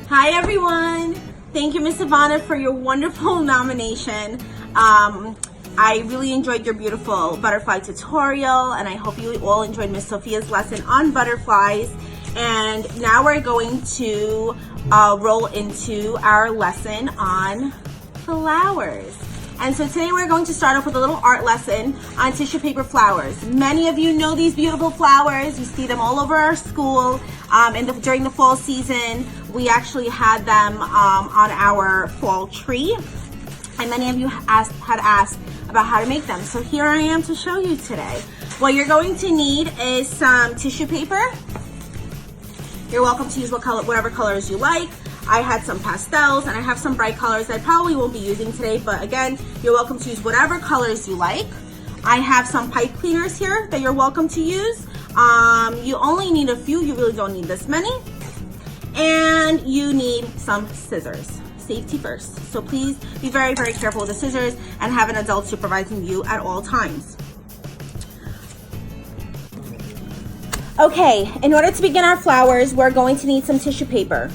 Hi everyone! Thank you, Miss Ivana, for your wonderful nomination. I really enjoyed your beautiful butterfly tutorial, and I hope you all enjoyed Miss Sophia's lesson on butterflies. And now we're going to roll into our lesson on flowers. And so today we're going to start off with a little art lesson on tissue paper flowers. Many of you know these beautiful flowers. You see them all over our school. During the fall season, we actually had them on our fall tree. And many of you had asked about how to make them. So here I am to show you today. What you're going to need is some tissue paper. You're welcome to use whatever colors you like. I had some pastels and I have some bright colors that I probably won't be using today, but again, you're welcome to use whatever colors you like. I have some pipe cleaners here that you're welcome to use. You only need a few, you really don't need this many. And you need some scissors. Safety first. So please be very, very careful with the scissors and have an adult supervising you at all times. Okay, in order to begin our flowers, we're going to need some tissue paper.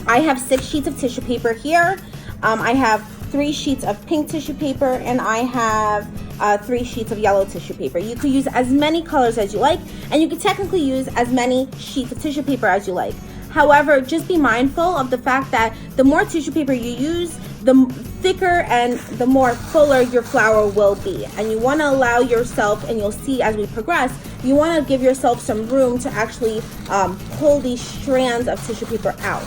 I have 6 sheets of tissue paper here. I have 3 sheets of pink tissue paper, and I have 3 sheets of yellow tissue paper. You could use as many colors as you like, and you could technically use as many sheets of tissue paper as you like. However, just be mindful of the fact that the more tissue paper you use, the thicker and the more fuller your flower will be. And you want to allow yourself, and you'll see as we progress, you want to give yourself some room to actually pull these strands of tissue paper out.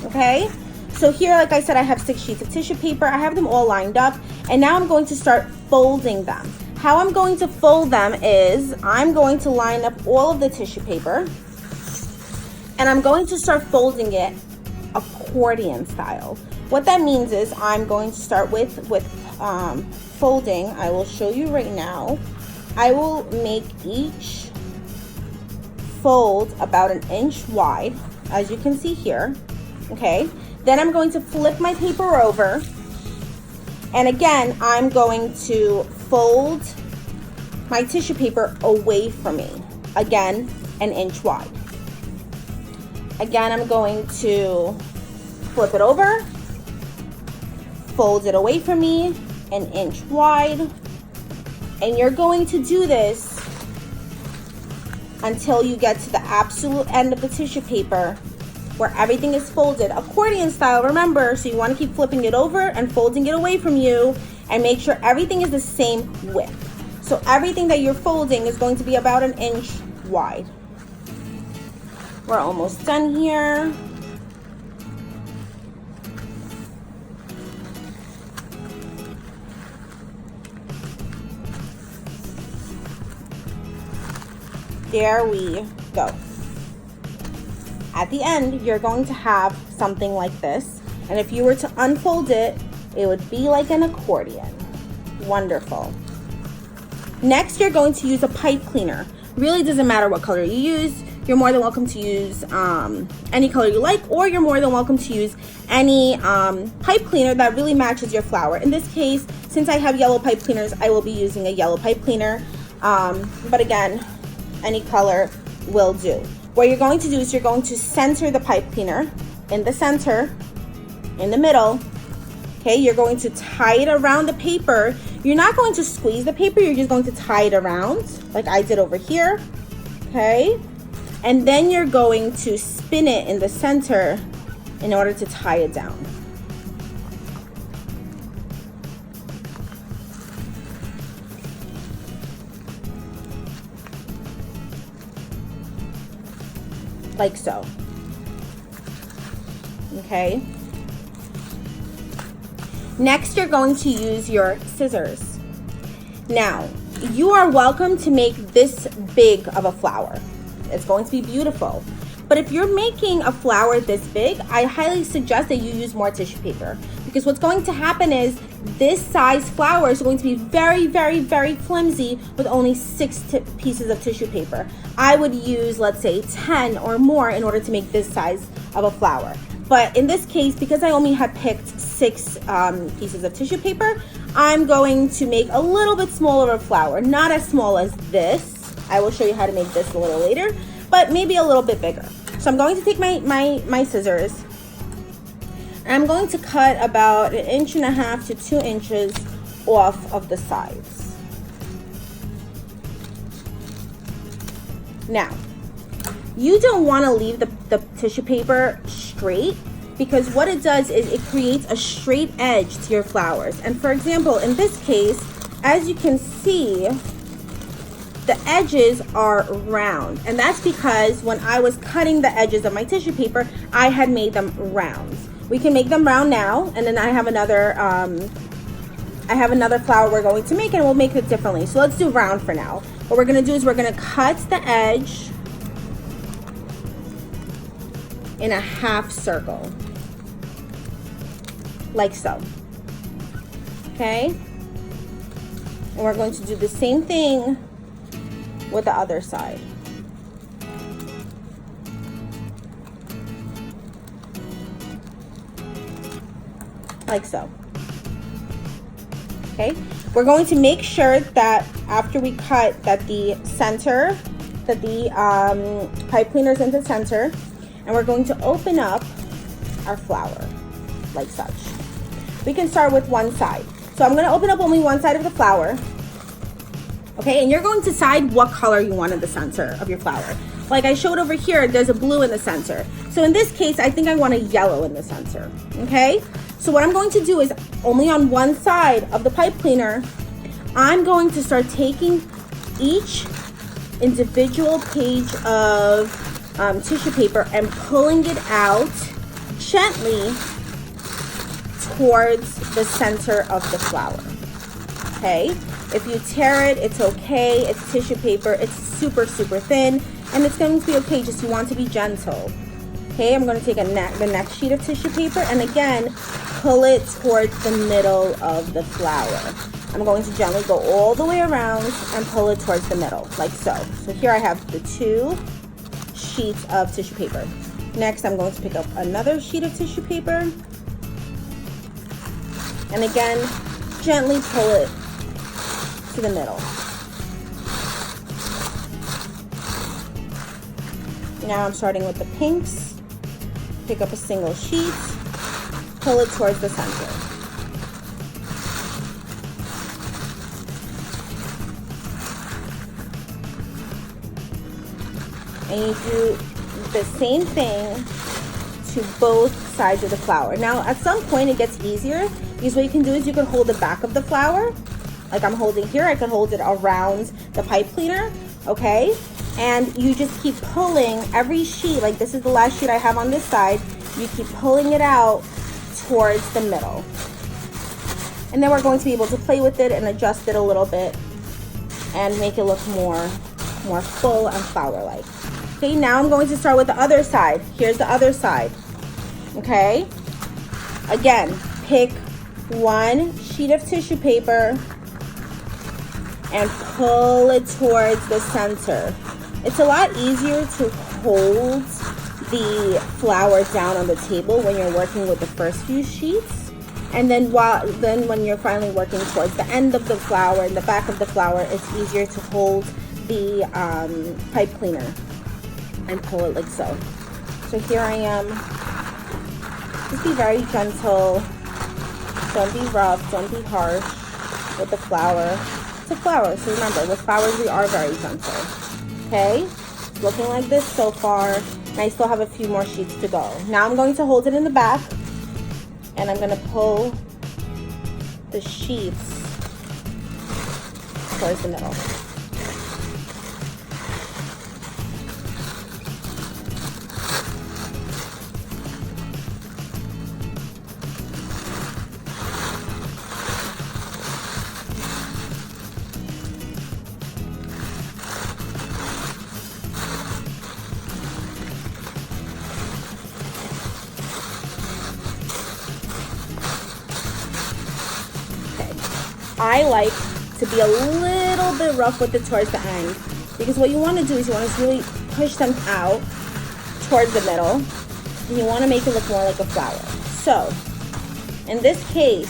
Okay, so here, like I said, I have 6 sheets of tissue paper. I have them all lined up, and now I'm going to start folding them. How I'm going to fold them is I'm going to line up all of the tissue paper, and I'm going to start folding it accordion style. What that means is I'm going to start with folding. I will show you right now. I will make each fold about 1 inch wide, as you can see here. Okay, then I'm going to flip my paper over, and again I'm going to fold my tissue paper away from me, again 1 inch wide. Again, I'm going to flip it over, fold it away from me 1 inch wide, and you're going to do this until you get to the absolute end of the tissue paper where everything is folded accordion style, remember. So you want to keep flipping it over and folding it away from you, and make sure everything is the same width. So everything that you're folding is going to be about 1 inch wide. We're almost done here. There we go. At the end, you're going to have something like this. And if you were to unfold it, it would be like an accordion. Wonderful. Next, you're going to use a pipe cleaner. Really doesn't matter what color you use. You're more than welcome to use any color you like, or you're more than welcome to use any pipe cleaner that really matches your flower. In this case, since I have yellow pipe cleaners, I will be using a yellow pipe cleaner. But again, any color will do. What you're going to do is you're going to center the pipe cleaner in the center, in the middle. Okay, you're going to tie it around the paper. You're not going to squeeze the paper, you're just going to tie it around like I did over here. Okay, and then you're going to spin it in the center in order to tie it down. Like so. Okay. Next, you're going to use your scissors. Now, you are welcome to make this big of a flower. It's going to be beautiful. But if you're making a flower this big, I highly suggest that you use more tissue paper, because what's going to happen is this size flower is going to be very, very, very flimsy with only 6 pieces of tissue paper. I would use, let's say, 10 or more in order to make this size of a flower. But in this case, because I only had picked 6 pieces of tissue paper, I'm going to make a little bit smaller of a flower. Not as small as this. I will show you how to make this a little later, but maybe a little bit bigger. So I'm going to take my scissors, I'm going to cut about 1.5 to 2 inches off of the sides. Now, you don't want to leave the tissue paper straight, because what it does is it creates a straight edge to your flowers. And for example, in this case, as you can see, the edges are round. And that's because when I was cutting the edges of my tissue paper, I had made them round. We can make them round now, and then I have another flower we're going to make, and we'll make it differently. So let's do round for now. What we're gonna do is we're gonna cut the edge in a half circle, like so, okay? And we're going to do the same thing with the other side. Like so. Okay, we're going to make sure that after we cut that the center, that the pipe cleaner is in the center, and we're going to open up our flower like such. We can start with one side. So I'm going to open up only one side of the flower. Okay, and you're going to decide what color you want in the center of your flower. Like I showed over here, there's a blue in the center. So in this case, I think I want a yellow in the center, okay? So what I'm going to do is only on one side of the pipe cleaner, I'm going to start taking each individual page of tissue paper and pulling it out gently towards the center of the flower, okay? If you tear it, it's okay. It's tissue paper. It's super, super thin, and it's going to be okay. Just you want to be gentle. Okay, I'm going to take the next sheet of tissue paper, and again, pull it towards the middle of the flower. I'm going to gently go all the way around and pull it towards the middle, like so. So here I have the 2 sheets of tissue paper. Next, I'm going to pick up another sheet of tissue paper, and again, gently pull it to the middle. Now I'm starting with the pinks. Pick up a single sheet, pull it towards the center. And you do the same thing to both sides of the flower. Now at some point it gets easier, because what you can do is you can hold the back of the flower, like I'm holding here. I can hold it around the pipe cleaner, okay? And you just keep pulling every sheet, like this is the last sheet I have on this side, you keep pulling it out towards the middle. And then we're going to be able to play with it and adjust it a little bit and make it look more full and flower-like. Okay, now I'm going to start with the other side. Here's the other side, okay? Again, pick one sheet of tissue paper and pull it towards the center. It's a lot easier to hold the flower down on the table when you're working with the first few sheets, and then when you're finally working towards the end of the flower and the back of the flower, it's easier to hold the pipe cleaner and pull it like so. So here I am. Just be very gentle. Don't be rough. Don't be harsh with the flower. It's a flower, so remember, with flowers we are very gentle. Okay, it's looking like this so far, and I still have a few more sheets to go. Now I'm going to hold it in the back, and I'm going to pull the sheets towards the middle. I like to be a little bit rough with it towards the end, because what you want to do is you want to really push them out towards the middle, and you want to make it look more like a flower. So in this case,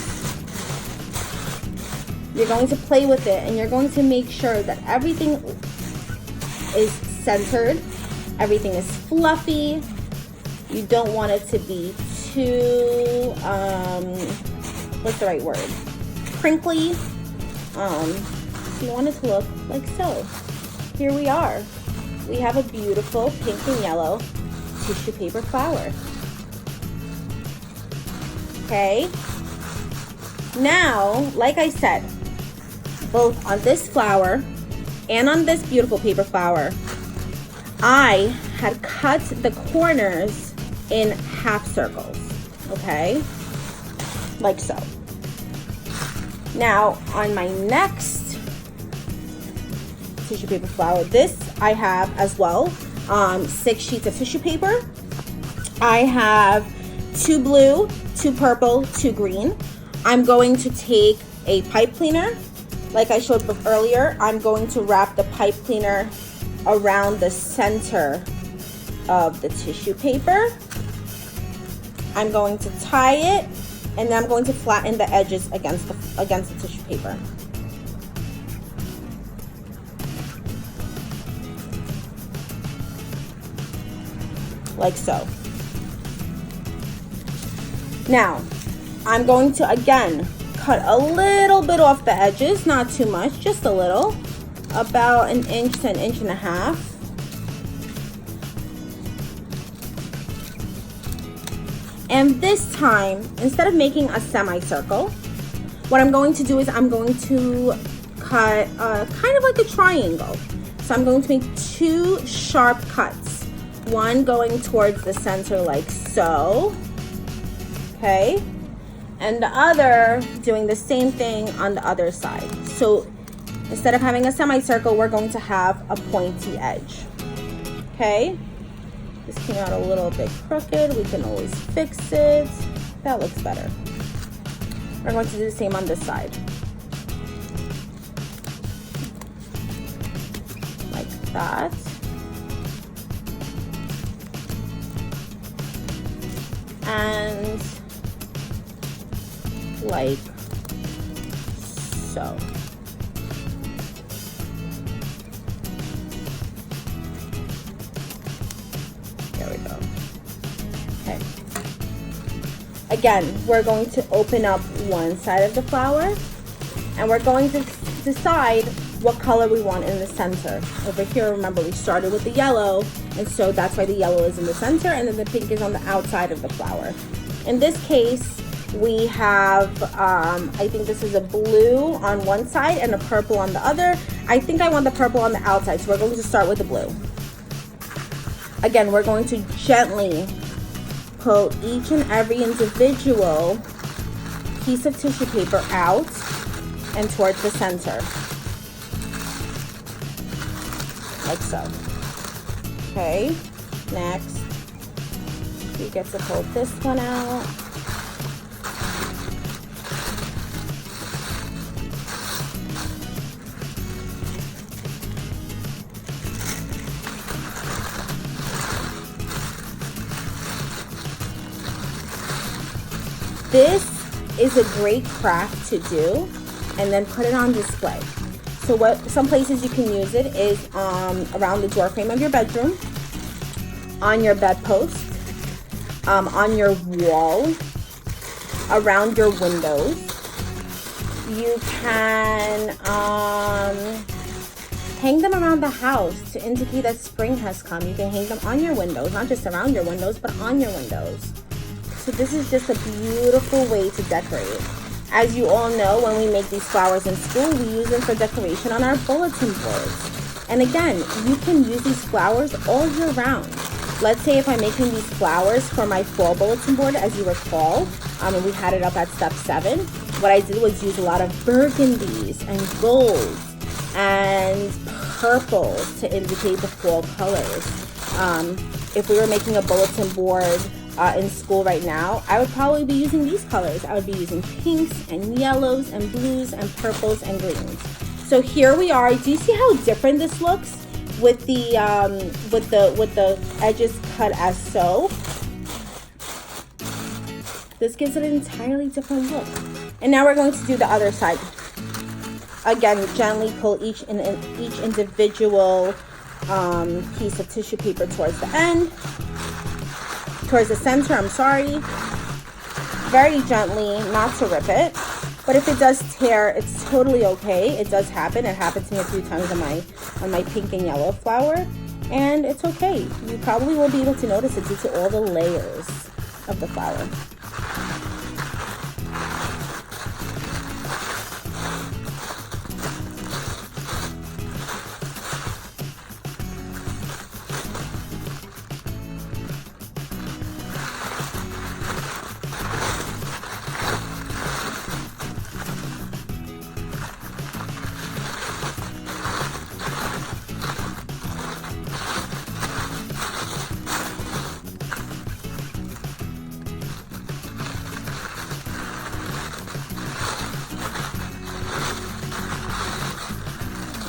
you're going to play with it, and you're going to make sure that everything is centered, everything is fluffy. You don't want it to be too, what's the right word? Crinkly. You want it to look like so. Here we are. We have a beautiful pink and yellow tissue paper flower. Okay. Now, like I said, both on this flower and on this beautiful paper flower, I had cut the corners in half circles, okay? Like so. Now, on my next tissue paper flower, this I have as well, 6 sheets of tissue paper. I have 2 blue, 2 purple, 2 green. I'm going to take a pipe cleaner. Like I showed earlier, I'm going to wrap the pipe cleaner around the center of the tissue paper. I'm going to tie it, and then I'm going to flatten the edges against the tissue paper. Like so. Now, I'm going to again cut a little bit off the edges, not too much, just a little, about 1 inch to 1.5 inches. And this time, instead of making a semicircle, what I'm going to do is I'm going to cut kind of like a triangle. So I'm going to make 2 sharp cuts, one going towards the center like so, okay, and the other doing the same thing on the other side. So instead of having a semicircle, we're going to have a pointy edge, okay? This came out a little bit crooked. We can always fix it. That looks better. We're going to do the same on this side. Like that. And like so. There we go. Okay. Again, we're going to open up one side of the flower, and we're going to decide what color we want in the center. Over here, remember, we started with the yellow, and so that's why the yellow is in the center, and then the pink is on the outside of the flower. In this case, we have, I think this is a blue on one side and a purple on the other. I think I want the purple on the outside, so we're going to start with the blue. Again, we're going to gently pull each and every individual piece of tissue paper out and towards the center. Like so. Okay, next, we get to pull this one out. This is a great craft to do and then put it on display. So some places you can use it is around the door frame of your bedroom, on your bedpost, on your wall, around your windows. You can hang them around the house to indicate that spring has come. You can hang them on your windows, not just around your windows, but on your windows. So this is just a beautiful way to decorate. As you all know, when we make these flowers in school, we use them for decoration on our bulletin boards. And again, you can use these flowers all year round. Let's say if I'm making these flowers for my fall bulletin board, as you recall, and we had it up at step 7, what I did was use a lot of burgundies and golds and purples to indicate the fall colors. If we were making a bulletin board in school right now, I would probably be using these colors. I would be using pinks and yellows and blues and purples and greens. So here we are. Do you see how different this looks with the edges cut as so? This gives it an entirely different look. And now we're going to do the other side. Again, gently pull each individual piece of tissue paper towards the end. Towards the center, I'm sorry. very gently, not to rip it. But if it does tear, it's totally okay. It does happen. It happened to me a few times on my pink and yellow flower, and it's okay. You probably won't be able to notice it due to all the layers of the flower.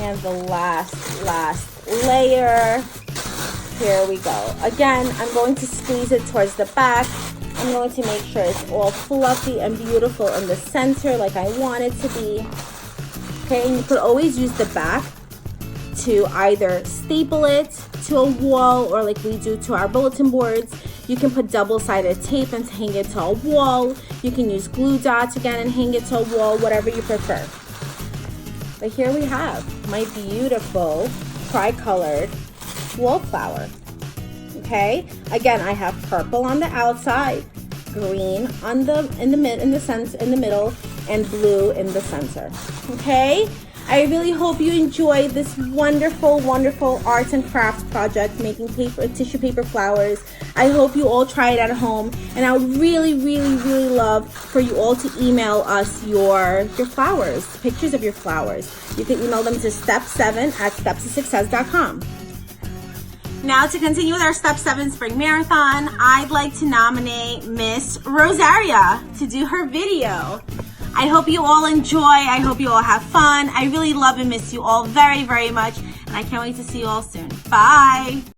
And the last layer. Here we go. Again, I'm going to squeeze it towards the back. I'm going to make sure it's all fluffy and beautiful in the center like I want it to be. Okay, and you could always use the back to either staple it to a wall, or like we do to our bulletin boards. You can put double-sided tape and hang it to a wall. You can use glue dots again and hang it to a wall, whatever you prefer. But here we have my beautiful tri-colored wallflower. Okay, again, I have purple on the outside, green on in the middle, and blue in the center. Okay, I really hope you enjoyed this wonderful, wonderful arts and crafts project, making tissue paper flowers. I hope you all try it at home, and I would really, really, really love for you all to email us your flowers, pictures of your flowers. You can email them to step7@stepstosuccess.com. Now, to continue with our Step 7 Spring Marathon, I'd like to nominate Miss Rosaria to do her video. I hope you all enjoy. I hope you all have fun. I really love and miss you all very, very much, and I can't wait to see you all soon. Bye.